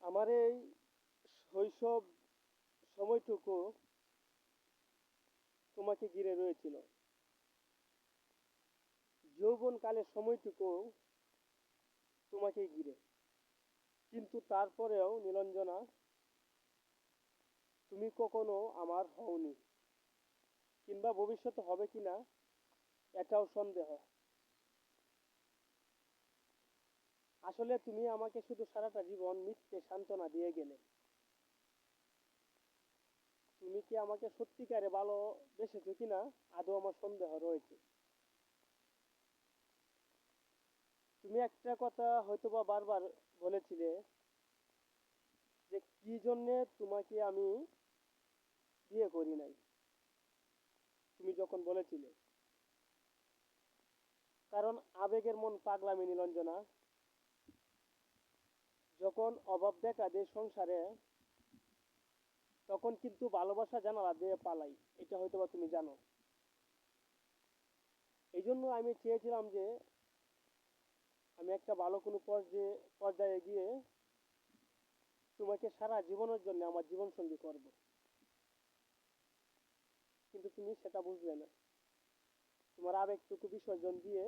আমার এই শৈশব সময়টুকু তোমাকে ঘিরে রয়েছিল। যৌবনকালের সময়টুকু তোমাকে ঘিরে। কিন্তু তারপরেও নীলঞ্জনা, তুমি কখনো আমার হওনি, কিংবা ভবিষ্যতে হবে কিনা এটাও সন্দেহ। আসলে তুমি আমাকে শুধু সারাটা জীবন মিথ্যে সান্ত্বনা দিয়ে গেলে। তুমি কি আমাকে সত্যিকারে ভালোবেসেছো কিনা আদৌ আমার সন্দেহ রয়েছে। তুমি একটা কথা হয়তোবা বারবার বলেছিলে, যে কি জন্যে তোমাকে আমি বিয়ে করি নাই। তুমি যখন বলেছিলে, কারণ আবেগের মন পাগলামি নীলঞ্জনা। যখন অভাব দেখা দেয় সংসারে, তখন কিন্তু ভালোবাসা জানালা দিয়ে পালাই। এটা হয়তোবা তুমি জানো। এই জন্য আমি চেয়েছিলাম যে আমি একটা ভালো কোনো পর্যায়ে গিয়ে তোমাকে সারা জীবনের জন্য আমার জীবন সঙ্গী করব। কিন্তু তুমি সেটা বুঝলে না। তোমার আবেগটুকু বিসর্জন দিয়ে